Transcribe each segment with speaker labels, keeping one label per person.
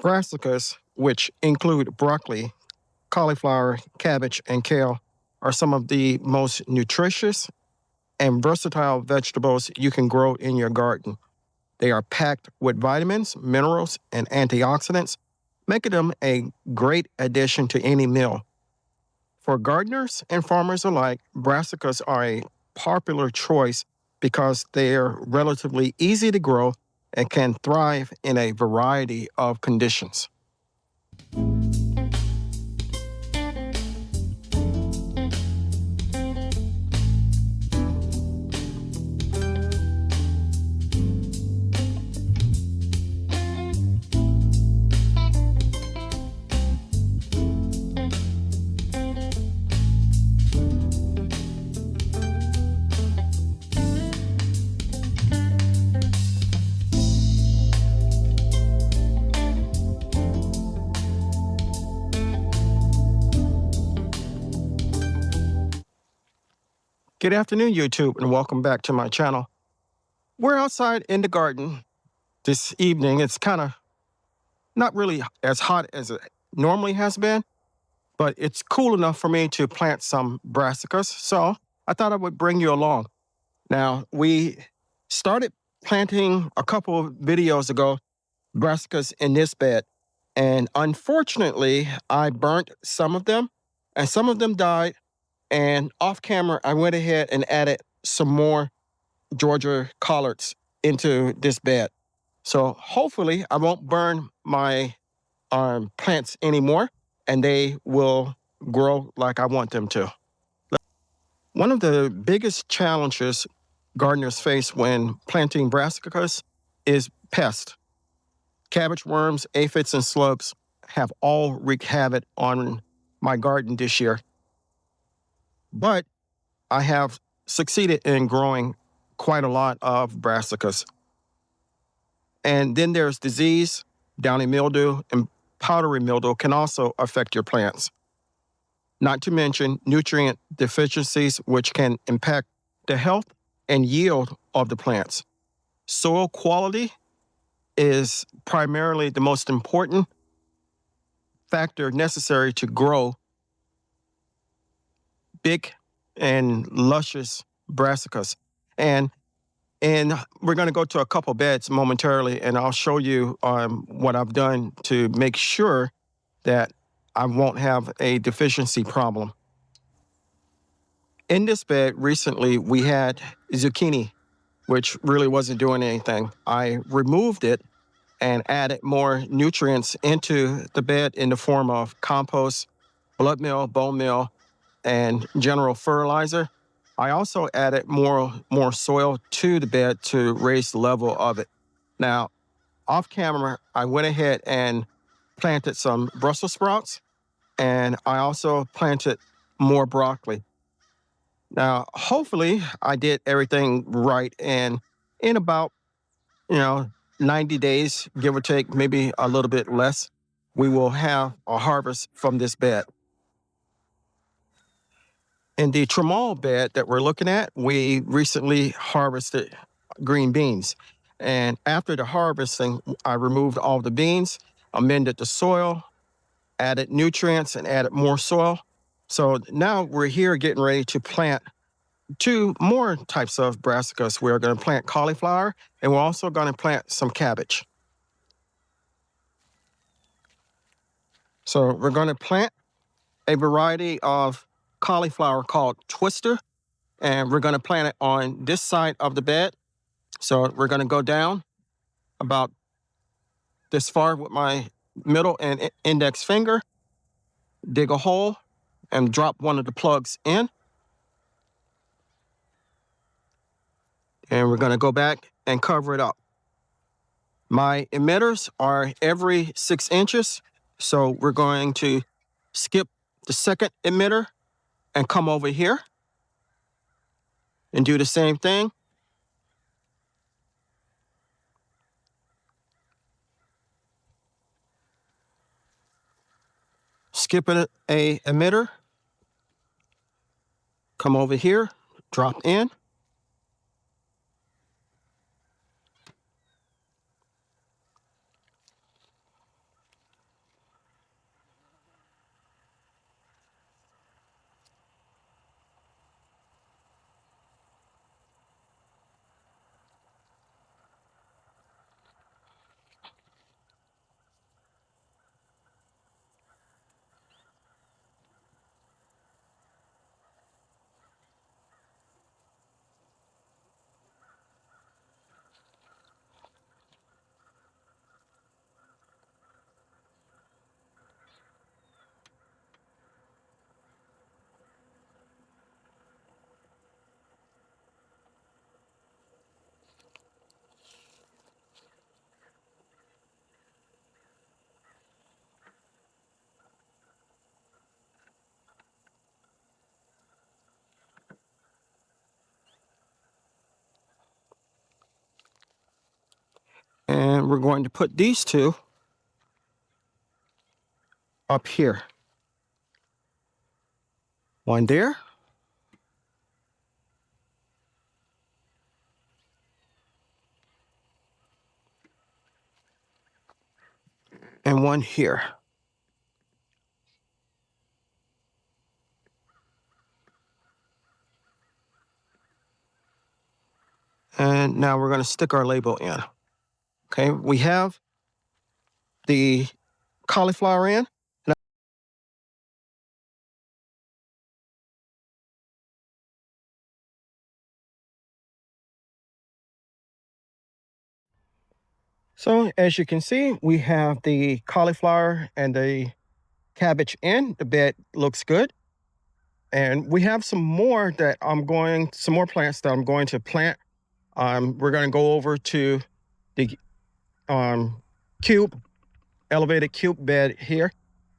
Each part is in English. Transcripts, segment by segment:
Speaker 1: Brassicas, which include broccoli, cauliflower, cabbage, and kale, are some of the most nutritious and versatile vegetables you can grow in your garden. They are packed with vitamins, minerals, and antioxidants, making them a great addition to any meal. For gardeners and farmers alike, brassicas are a popular choice because they're relatively easy to grow and can thrive in a variety of conditions. Good afternoon, YouTube, and welcome back to my channel. We're outside in the garden this evening. It's kind of not really as hot as it normally has been, but it's cool enough for me to plant some brassicas, so I thought I would bring you along. Now, we started planting a couple of videos ago, brassicas in this bed, and unfortunately, I burnt some of them, and some of them died. And off camera, I went ahead and added some more Georgia collards into this bed. So hopefully I won't burn my plants anymore, and they will grow like I want them to. One of the biggest challenges gardeners face when planting brassicas is pests. Cabbage worms, aphids, and slugs have all wreaked havoc on my garden this year. But I have succeeded in growing quite a lot of brassicas. And then there's disease, downy mildew, and powdery mildew can also affect your plants. Not to mention nutrient deficiencies, which can impact the health and yield of the plants. Soil quality is primarily the most important factor necessary to grow big and luscious brassicas. And we're going to go to a couple beds momentarily, and I'll show you what I've done to make sure that I won't have a deficiency problem. In this bed recently, we had zucchini, which really wasn't doing anything. I removed it and added more nutrients into the bed in the form of compost, blood meal, bone meal, and general fertilizer. I also added more soil to the bed to raise the level of it. Now, off camera, I went ahead and planted some Brussels sprouts, and I also planted more broccoli. Now, hopefully, I did everything right, and in about 90 days, give or take, maybe a little bit less, we will have a harvest from this bed. In the tremol bed that we're looking at, we recently harvested green beans. And after the harvesting, I removed all the beans, amended the soil, added nutrients, and added more soil. So now we're here getting ready to plant two more types of brassicas. We're going to plant cauliflower, and we're also going to plant some cabbage. So we're going to plant a variety of cauliflower called Twister, and we're going to plant it on this side of the bed. So we're going to go down about this far with my middle and index finger, dig a hole, and drop one of the plugs in. And we're going to go back and cover it up. My emitters are every 6 inches, so we're going to skip the second emitter and come over here and do the same thing. Skip a emitter, come over here, drop in. And we're going to put these two up here. One there. And one here. And now we're going to stick our label in. Okay, we have the cauliflower in. So as you can see, we have the cauliflower and the cabbage in. The bed looks good. And we have some more plants that I'm going to plant. We're going to go over to the elevated cube bed here,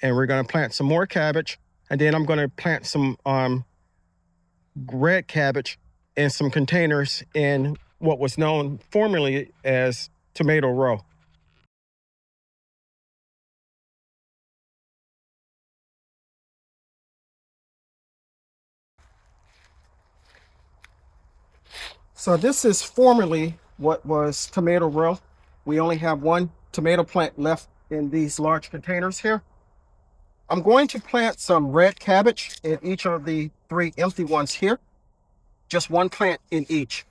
Speaker 1: and we're going to plant some more cabbage. And then I'm going to plant some red cabbage in some containers in what was known formerly as tomato row. So this is formerly what was tomato row. We only have one tomato plant left in these large containers here. I'm going to plant some red cabbage in each of the 3 empty ones here. Just one plant in each.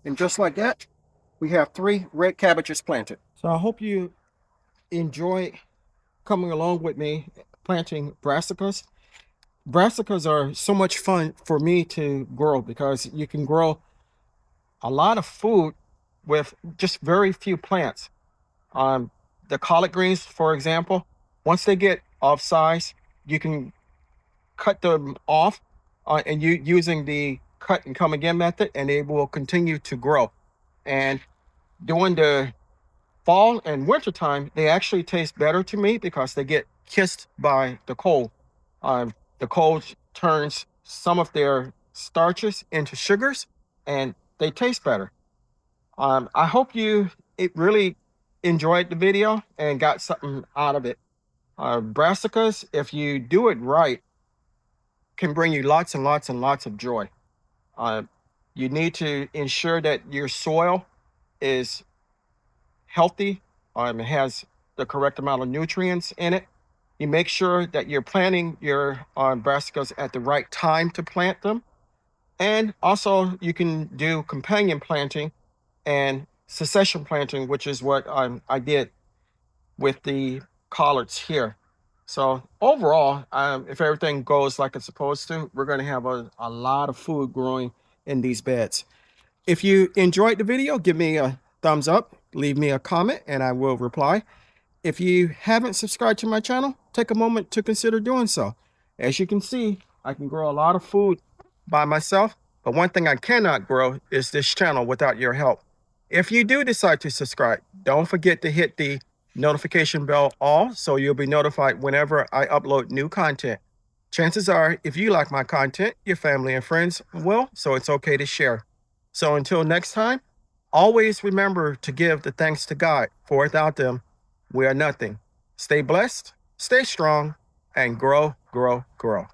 Speaker 1: And just like that, we have 3 red cabbages planted. So I hope you enjoy coming along with me planting brassicas. Brassicas are so much fun for me to grow because you can grow a lot of food with just very few plants. The collard greens, for example, once they get off size, you can cut them off and using the cut and come again method, and they will continue to grow. And during the fall and winter time, they actually taste better to me because they get kissed by the cold. The cold turns some of their starches into sugars, and they taste better. I hope it really enjoyed the video and got something out of it. Brassicas, if you do it right, can bring you lots and lots and lots of joy. Uh, you need to ensure that your soil is healthy, it has the correct amount of nutrients in it. You make sure that you're planting your brassicas at the right time to plant them. And also you can do companion planting and succession planting, which is what I did with the collards here. So overall, if everything goes like it's supposed to, we're going to have a lot of food growing in these beds. If you enjoyed the video, give me a thumbs up, leave me a comment, and I will reply. If you haven't subscribed to my channel, take a moment to consider doing so. As you can see, I can grow a lot of food by myself, but one thing I cannot grow is this channel without your help. If you do decide to subscribe, don't forget to hit the notification bell all so you'll be notified whenever I upload new content. Chances are, if you like my content, your family and friends will, so it's okay to share. So until next time, always remember to give the thanks to God, for without them, we are nothing. Stay blessed, stay strong, and grow, grow, grow.